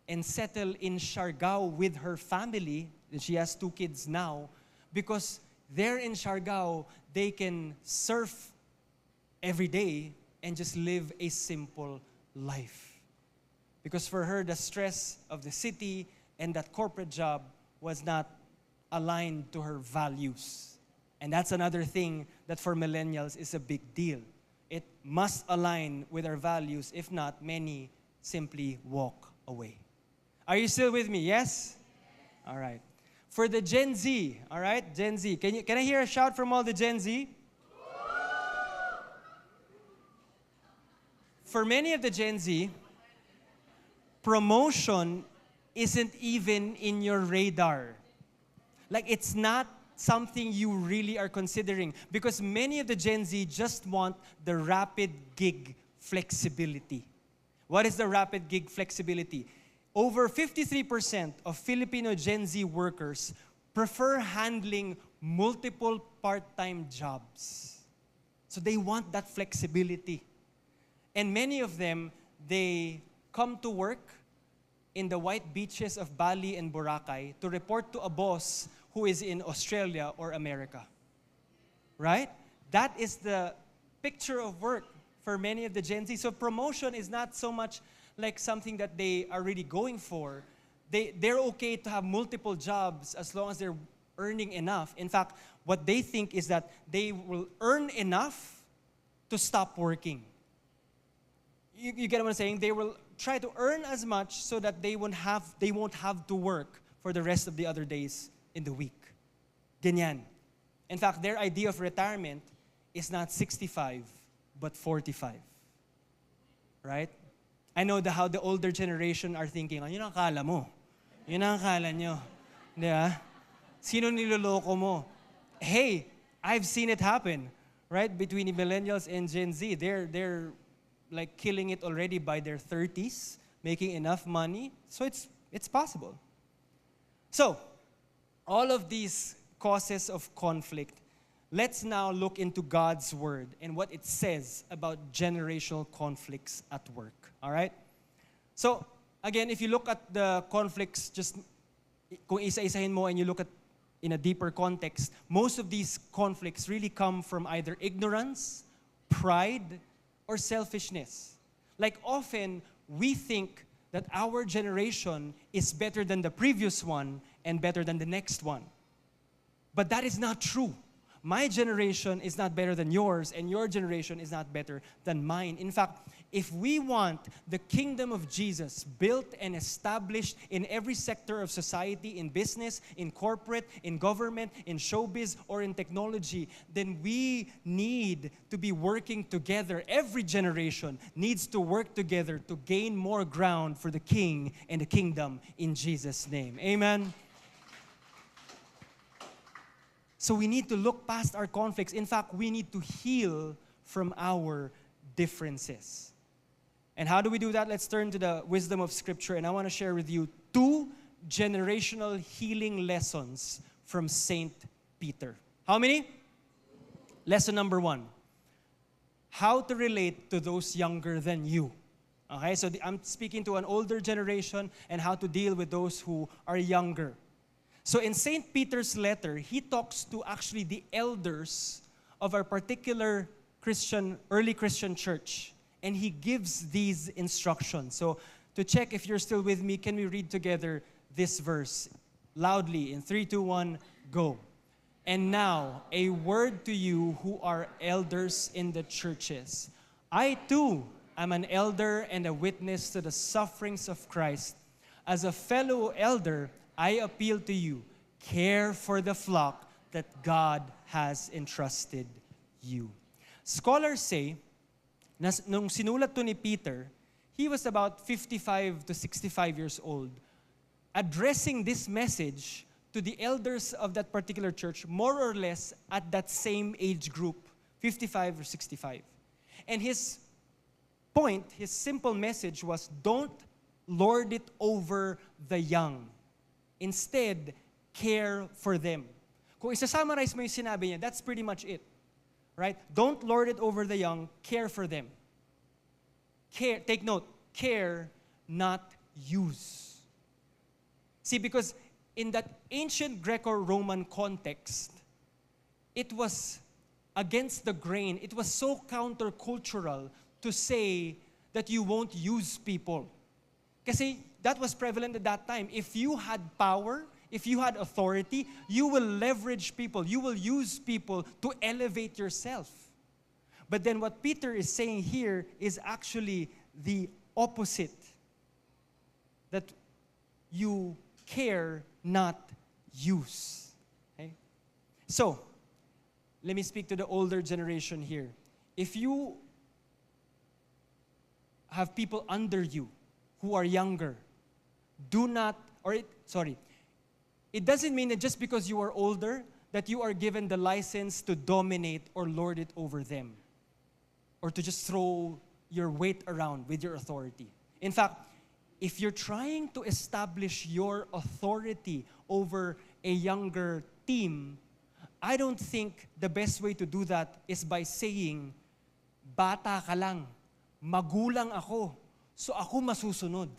and settle in Siargao with her family, and she has 2 kids now, because there in Siargao, they can surf every day and just live a simple life. Because for her, the stress of the city and that corporate job was not aligned to her values. And that's another thing that for millennials is a big deal. It must align with our values. If not, many simply walk away. Are you still with me? Yes? All right. For the Gen Z, all right? Gen Z. Can I hear a shout from all the Gen Z? For many of the Gen Z, promotion isn't even in your radar. Like it's not something you really are considering because many of the Gen Z just want the rapid gig flexibility. What is the rapid gig flexibility? Over 53% of Filipino Gen Z workers prefer handling multiple part-time jobs. So they want that flexibility. And many of them, they come to work in the white beaches of Bali and Boracay to report to a boss who is in Australia or America. Right? That is the picture of work for many of the Gen Z. So promotion is not so much like something that they are really going for. They're okay to have multiple jobs as long as they're earning enough. In fact, what they think is that they will earn enough to stop working. You get what I'm saying? They will try to earn as much so that they won't have to work for the rest of the other days in the week. Ganyan. In fact, their idea of retirement is not 65, but 45. Right? I know how the older generation are thinking, yun ang akala mo. Yun ang akala nyo. Di ba? Sino niloloko mo? Hey, I've seen it happen. Right? Between the millennials and Gen Z. They're like killing it already by their 30s, making enough money. So it's possible. So, all of these causes of conflict, let's now look into God's word and what it says about generational conflicts at work. All right? So, again, if you look at the conflicts, just kung isa-isahin mo and you look at in a deeper context, most of these conflicts really come from either ignorance, pride, or selfishness. Like often, we think that our generation is better than the previous one and better than the next one. But that is not true. My generation is not better than yours, and your generation is not better than mine. In fact, if we want the kingdom of Jesus built and established in every sector of society, in business, in corporate, in government, in showbiz, or in technology, then we need to be working together. Every generation needs to work together to gain more ground for the king and the kingdom in Jesus' name. Amen. So we need to look past our conflicts. In fact, we need to heal from our differences. And how do we do that? Let's turn to the wisdom of Scripture. And I want to share with you 2 generational healing lessons from Saint Peter. How many? Lesson number 1. How to relate to those younger than you. Okay, so I'm speaking to an older generation and how to deal with those who are younger. So in St. Peter's letter, he talks to actually the elders of our particular early Christian church. And he gives these instructions. So to check if you're still with me, can we read together this verse loudly in 3, 2, 1, go. And now, a word to you who are elders in the churches. I too am an elder and a witness to the sufferings of Christ. As a fellow elder, I appeal to you, care for the flock that God has entrusted you. Scholars say, nung sinulat to ni Peter, he was about 55 to 65 years old, addressing this message to the elders of that particular church, more or less at that same age group, 55 or 65. And his point, his simple message was, don't lord it over the young. Instead, care for them. Kung isa-summarize mo yung sinabi niya, that's pretty much it. Right? Don't lord it over the young, care for them. Care, take note, care, not use. See, because in that ancient Greco-Roman context, it was against the grain. It was so countercultural to say that you won't use people. Kasi that was prevalent at that time. If you had power, if you had authority, you will leverage people. You will use people to elevate yourself. But then what Peter is saying here is actually the opposite. That you care, not use. Okay? So, let me speak to the older generation here. If you have people under you who are younger, it doesn't mean that just because you are older, that you are given the license to dominate or lord it over them, or to just throw your weight around with your authority. In fact, if you're trying to establish your authority over a younger team, I don't think the best way to do that is by saying, bata ka lang, magulang ako, so ako masusunod.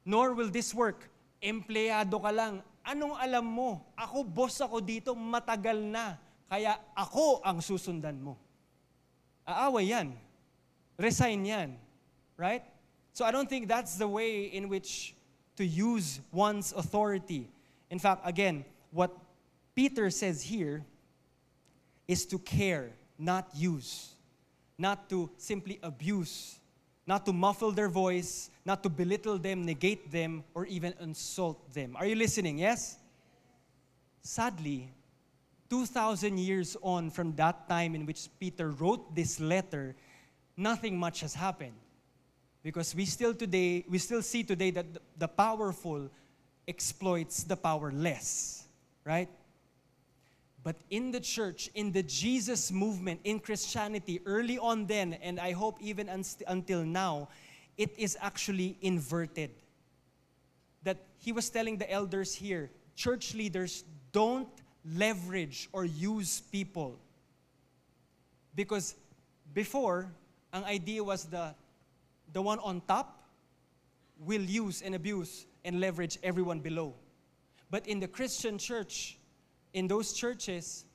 Nor will this work. Empleyado ka lang. Anong alam mo? Ako, boss ako dito, matagal na. Kaya ako ang susundan mo. Aaway yan. Resign yan. Right? So I don't think that's the way in which to use one's authority. In fact, again, what Peter says here is to care, not use. Not to simply abuse. Not to muffle their voice, not to belittle them, negate them, or even insult them. Are you listening? Yes? Sadly, 2,000 years on from that time in which Peter wrote this letter, nothing much has happened. Because we still see today that the powerful exploits the powerless. Right? But in the church, in the Jesus movement, in Christianity, early on then, and I hope even until now, it is actually inverted. that he was telling the elders here, church leaders, don't leverage or use people. Because before, ang idea was the one on top will use and abuse and leverage everyone below. But in the Christian church, in those churches,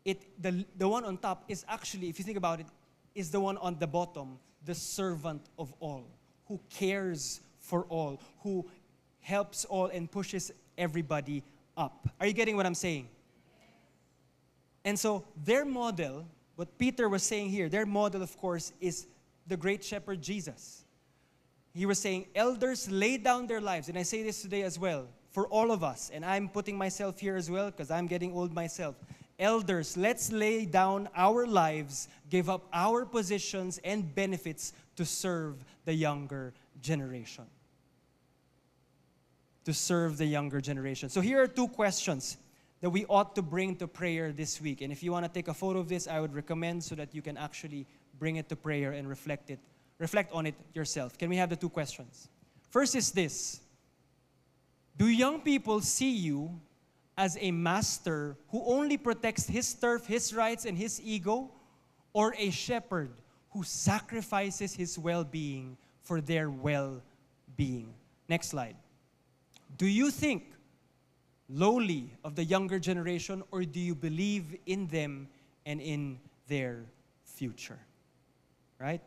the one on top is actually, if you think about it, is the one on the bottom, the servant of all, who cares for all, who helps all and pushes everybody up. Are you getting what I'm saying? And so their model, what Peter was saying here, their model, of course, is the great shepherd Jesus. He was saying, elders lay down their lives, and I say this today as well, for all of us, and I'm putting myself here as well because I'm getting old myself. Elders, let's lay down our lives, give up our positions and benefits to serve the younger generation. To serve the younger generation. So here are 2 questions that we ought to bring to prayer this week. And if you want to take a photo of this, I would recommend so that you can actually bring it to prayer and reflect on it yourself. Can we have the 2 questions? First is this. Do young people see you as a master who only protects his turf, his rights, and his ego, or a shepherd who sacrifices his well-being for their well-being? Next slide. Do you think lowly of the younger generation, or do you believe in them and in their future? Right?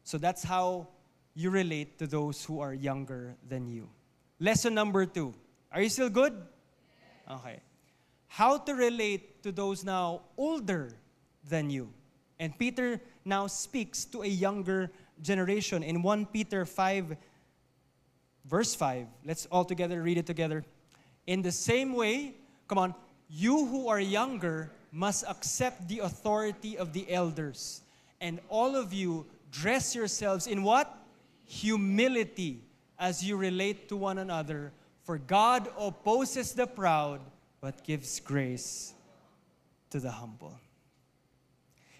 So that's how you relate to those who are younger than you. Lesson number 2. Are you still good? Okay. How to relate to those now older than you. And Peter now speaks to a younger generation. In 1 Peter 5, verse 5, let's all together read it together. In the same way, come on, you who are younger must accept the authority of the elders. And all of you dress yourselves in what? Humility as you relate to one another. For God opposes the proud, but gives grace to the humble.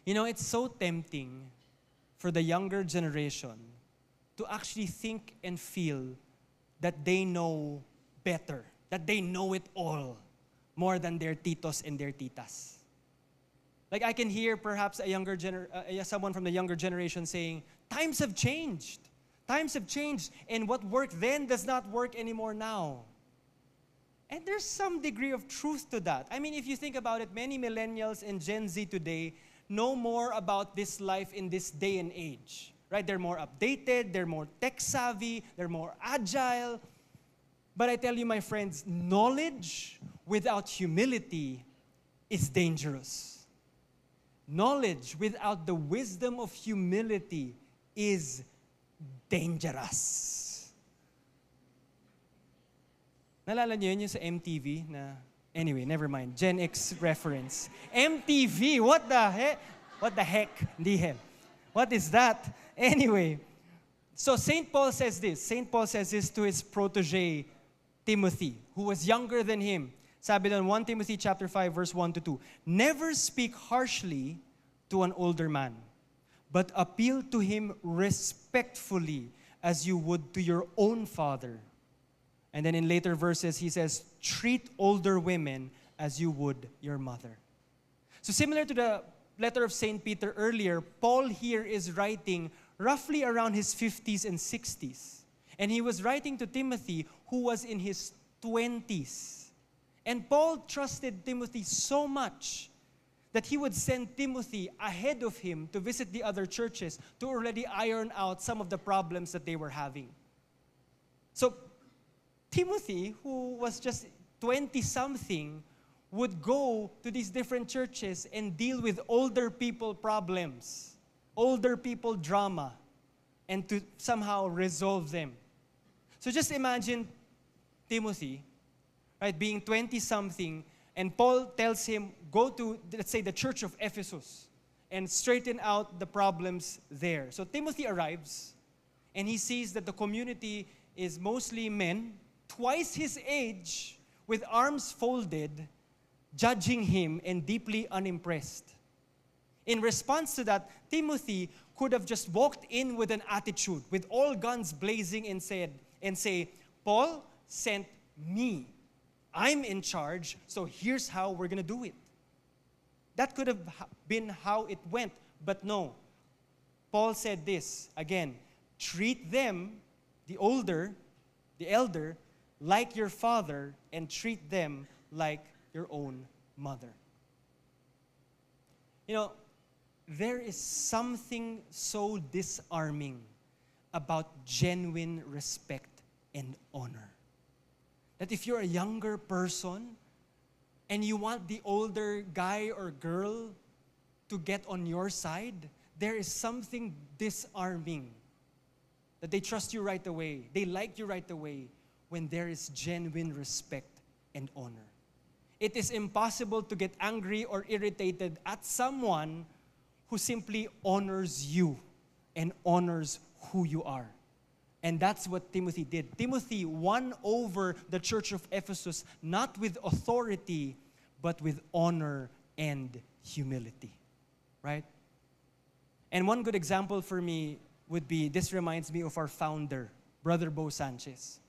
You know, it's so tempting for the younger generation to actually think and feel that they know better, that they know it all more than their titos and their titas. Like I can hear perhaps someone from the younger generation saying, times have changed. Times have changed, and what worked then does not work anymore now. And there's some degree of truth to that. I mean, if you think about it, many millennials and Gen Z today know more about this life in this day and age. Right? They're more updated, they're more tech savvy, they're more agile. But I tell you, my friends, knowledge without humility is dangerous. Knowledge without the wisdom of humility is dangerous. Nalala niyo yun yung sa MTV na, anyway, never mind, Gen X reference. MTV, what the heck? What the heck? Hindi hell. What is that? Anyway, so St. Paul says this. St. Paul says this to his protege, Timothy, who was younger than him. Sabi doon, 1 Timothy chapter 5, verse 1 to 2. Never speak harshly to an older man, but appeal to him respectfully as you would to your own father. And then in later verses, he says, treat older women as you would your mother. So similar to the letter of St. Peter earlier, Paul here is writing roughly around his 50s and 60s. And he was writing to Timothy, who was in his 20s. And Paul trusted Timothy so much that he would send Timothy ahead of him to visit the other churches to already iron out some of the problems that they were having. So Timothy, who was just 20-something, would go to these different churches and deal with older people problems, older people drama, and to somehow resolve them. So just imagine Timothy, right, being 20-something, and Paul tells him, go to, let's say, the church of Ephesus and straighten out the problems there. So Timothy arrives, and he sees that the community is mostly men, twice his age, with arms folded, judging him and deeply unimpressed. In response to that, Timothy could have just walked in with an attitude, with all guns blazing, and say, Paul, sent me. I'm in charge, so here's how we're going to do it. That could have been how it went, but no. Paul said this, again, treat them, the elder, like your father, and treat them like your own mother. You know, there is something so disarming about genuine respect and honor. That if you're a younger person and you want the older guy or girl to get on your side, there is something disarming. That they trust you right away, they like you right away when there is genuine respect and honor. It is impossible to get angry or irritated at someone who simply honors you and honors who you are. And that's what Timothy did. Timothy won over the church of Ephesus not with authority, but with honor and humility. Right? And one good example for me would be, this reminds me of our founder, Brother Bo Sanchez.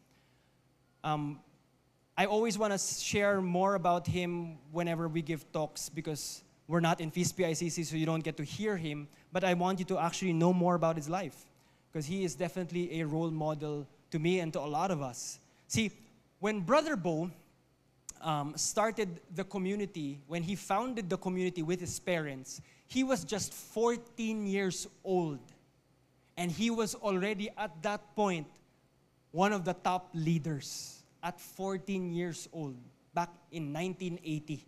I always want to share more about him whenever we give talks because we're not in Feast PICC, so you don't get to hear him. But I want you to actually know more about his life because he is definitely a role model to me and to a lot of us. See, when Brother Bo started the community, when he founded the community with his parents, he was just 14 years old. And he was already at that point one of the top leaders at 14 years old back in 1980.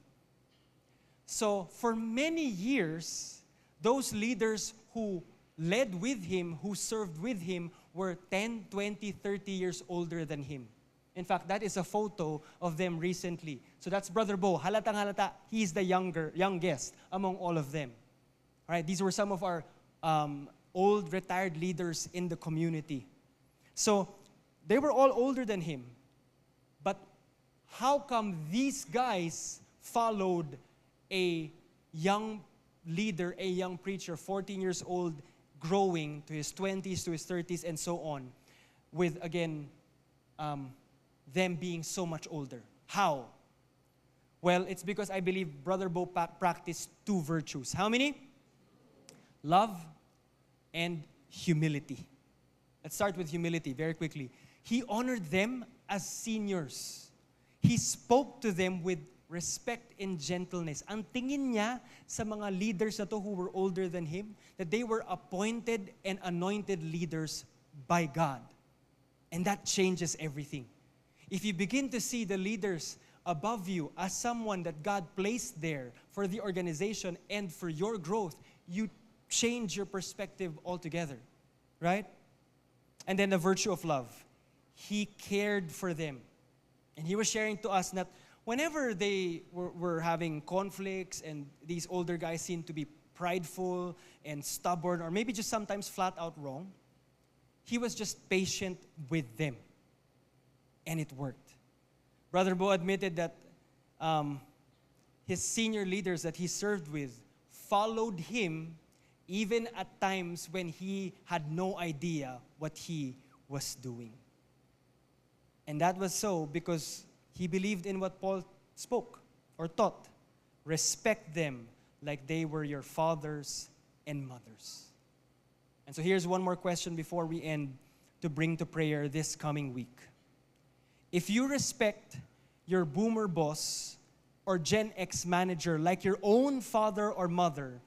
So for many years, those leaders who led with him, who served with him, were 10, 20, 30 years older than him. In fact, that is a photo of them recently. So that's Brother Bo. Halatang halata, he's the youngest among all of them. All right, these were some of our old retired leaders in the community. So they were all older than him. But how come these guys followed a young leader, a young preacher, 14 years old, growing to his 20s, to his 30s, and so on, with, again, them being so much older? How? Well, it's because I believe Brother Bo practiced two virtues. How many? Love and humility. Let's start with humility very quickly. He honored them as seniors. He spoke to them with respect and gentleness. Ang tingin niya sa mga leaders na to who were older than him, that they were appointed and anointed leaders by God. And that changes everything. If you begin to see the leaders above you as someone that God placed there for the organization and for your growth, you change your perspective altogether, right? And then the virtue of love. He cared for them. And he was sharing to us that whenever they were having conflicts and these older guys seemed to be prideful and stubborn or maybe just sometimes flat out wrong, he was just patient with them. And it worked. Brother Bo admitted that his senior leaders that he served with followed him even at times when he had no idea what he was doing. And that was so because he believed in what Paul spoke or taught. Respect them like they were your fathers and mothers. And so here's one more question before we end to bring to prayer this coming week. If you respect your boomer boss or Gen X manager like your own father or mother,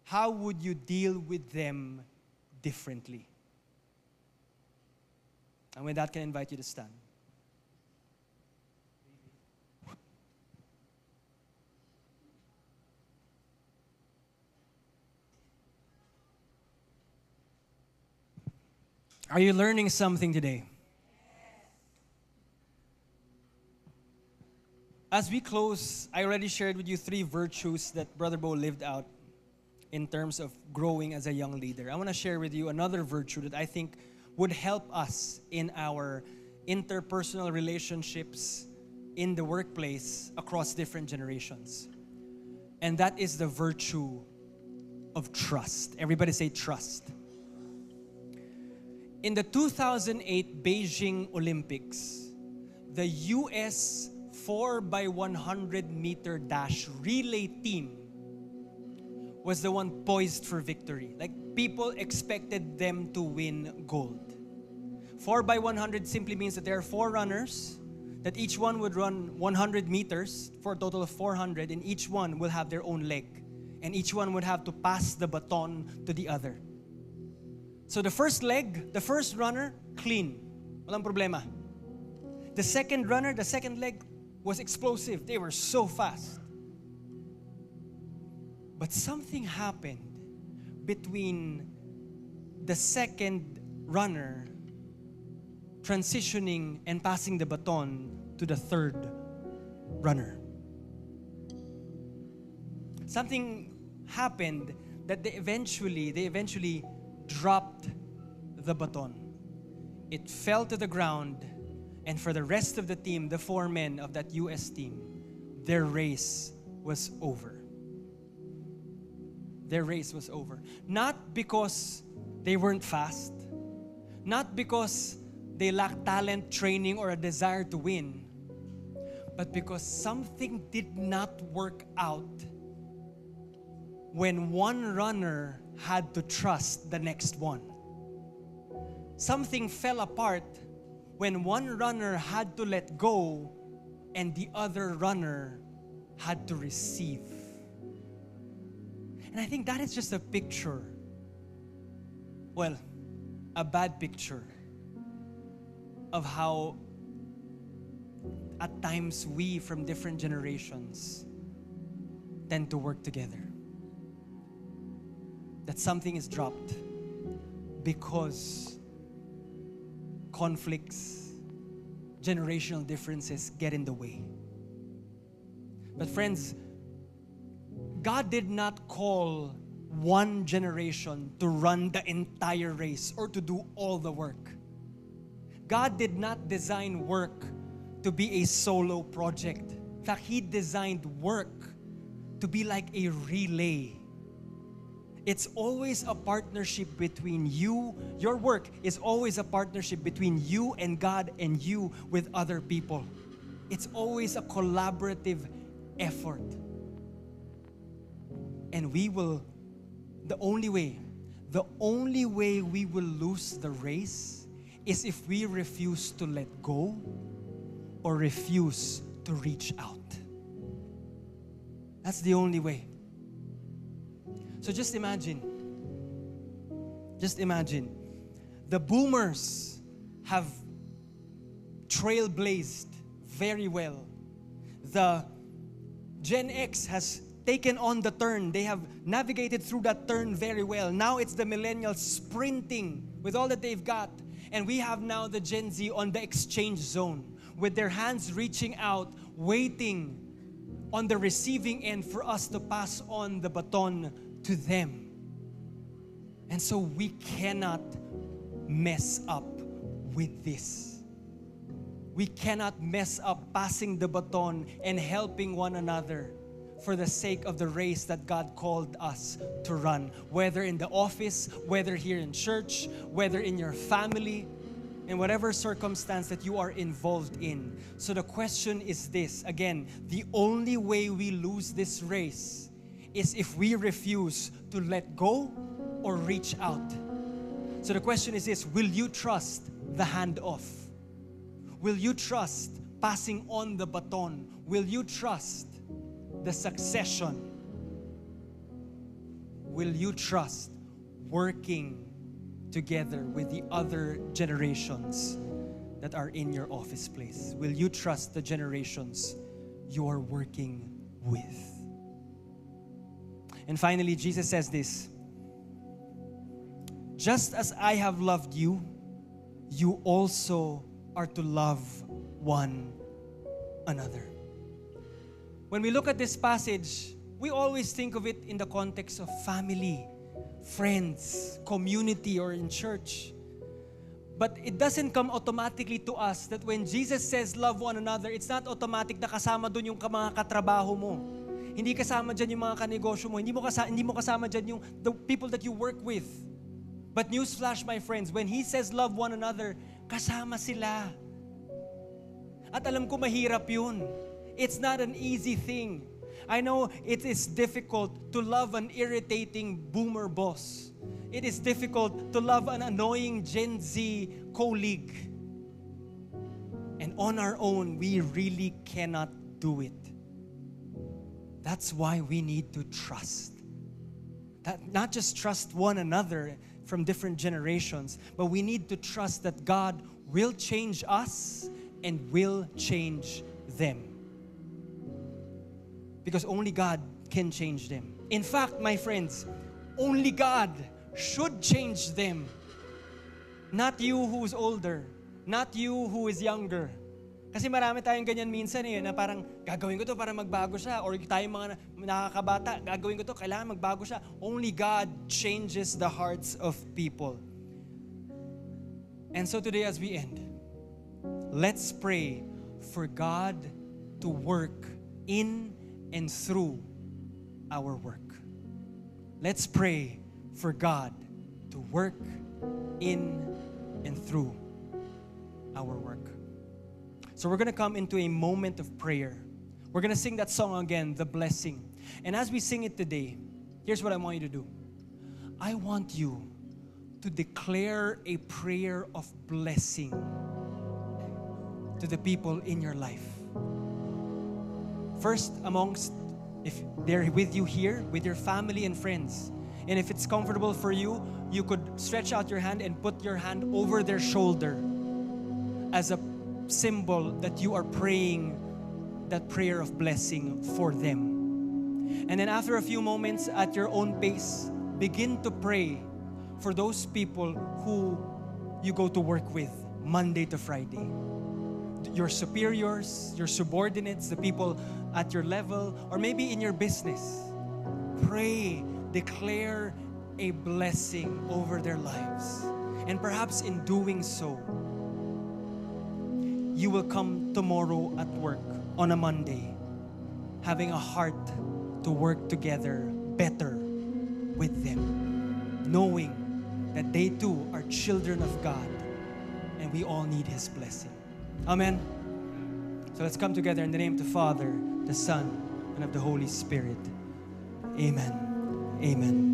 how would you deal with them differently? And with that, can I invite you to stand? Are you learning something today? As we close, I already shared with you 3 virtues that Brother Bo lived out in terms of growing as a young leader. I want to share with you another virtue that I think would help us in our interpersonal relationships in the workplace across different generations. And that is the virtue of trust. Everybody say trust. In the 2008 Beijing Olympics, the US 4x100 meter dash relay team was the one poised for victory. Like, people expected them to win gold. 4x100 simply means that there are 4 runners, that each one would run 100 meters for a total of 400, and each one will have their own leg. And each one would have to pass the baton to the other. So the first leg, the first runner, clean. Walang problema. The second runner, the second leg, was explosive. They were so fast. But something happened between the second runner transitioning and passing the baton to the third runner. Something happened that they eventually dropped the baton. It fell to the ground, and for the rest of the team, the 4 men of that US team, their race was over. Their race was over. Not because they weren't fast, not because they lacked talent, training, or a desire to win, but because something did not work out when one runner had to trust the next one. Something fell apart when one runner had to let go and the other runner had to receive. And I think that is just a picture, well, a bad picture of how at times we from different generations tend to work together. That something is dropped because conflicts, generational differences get in the way. But friends, God did not call one generation to run the entire race or to do all the work. God did not design work to be a solo project. In fact, He designed work to be like a relay. It's always a partnership between you. Your work is always a partnership between you and God and you with other people. It's always a collaborative effort. And the only way we will lose the race is if we refuse to let go or refuse to reach out. That's the only way. So just imagine, the boomers have trailblazed very well. The Gen X has taken on the turn. They have navigated through that turn very well. Now it's the millennials sprinting with all that they've got. And we have now the Gen Z on the exchange zone with their hands reaching out, waiting on the receiving end for us to pass on the baton to them. And so we cannot mess up with this. We cannot mess up passing the baton and helping one another for the sake of the race that God called us to run. Whether in the office, whether here in church, whether in your family, in whatever circumstance that you are involved in. So the question is this, again, the only way we lose this race is if we refuse to let go or reach out. So the question is this, will you trust the handoff? Will you trust passing on the baton? Will you trust the succession? Will you trust working together with the other generations that are in your office place? Will you trust the generations you're working with? And finally, Jesus says this, just as I have loved you, you also are to love one another. When we look at this passage, we always think of it in the context of family, friends, community, or in church. But it doesn't come automatically to us that when Jesus says love one another, it's not automatic na kasama dun yung mga katrabaho mo. Hindi kasama dyan yung mga kanegosyo mo. Hindi mo kasama dyan yung the people that you work with. But newsflash, my friends, when He says love one another, kasama sila. At alam ko mahirap yun. It's not an easy thing. I know it is difficult to love an irritating boomer boss. It is difficult to love an annoying Gen Z colleague. And on our own, we really cannot do it. That's why we need to trust. Not just trust one another from different generations, but we need to trust that God will change us and will change them. Because only God can change them. In fact, my friends, only God should change them. Not you who's older. Not you who is younger. Kasi marami tayong ganyan minsan na parang gagawin ko to para magbago siya. Or tayong mga nakakabata, gagawin ko to, kailangan magbago siya. Only God changes the hearts of people. And so today as we end, let's pray for God to work in and through our work. Let's pray for God to work in and through our work. So we're going to come into a moment of prayer. We're going to sing that song again, The Blessing. And as we sing it today, here's what I want you to do. I want you to declare a prayer of blessing to the people in your life. First, amongst, if they're with you here, with your family and friends. And if it's comfortable for you, you could stretch out your hand and put your hand over their shoulder as a symbol that you are praying that prayer of blessing for them. And then after a few moments at your own pace, begin to pray for those people who you go to work with Monday to Friday. Your superiors, your subordinates, the people at your level, or maybe in your business. Pray, declare a blessing over their lives. And perhaps in doing so, you will come tomorrow at work on a Monday, having a heart to work together better with them, knowing that they too are children of God and we all need His blessing. Amen. So let's come together in the name of the Father, the Son, and of the Holy Spirit. Amen. Amen.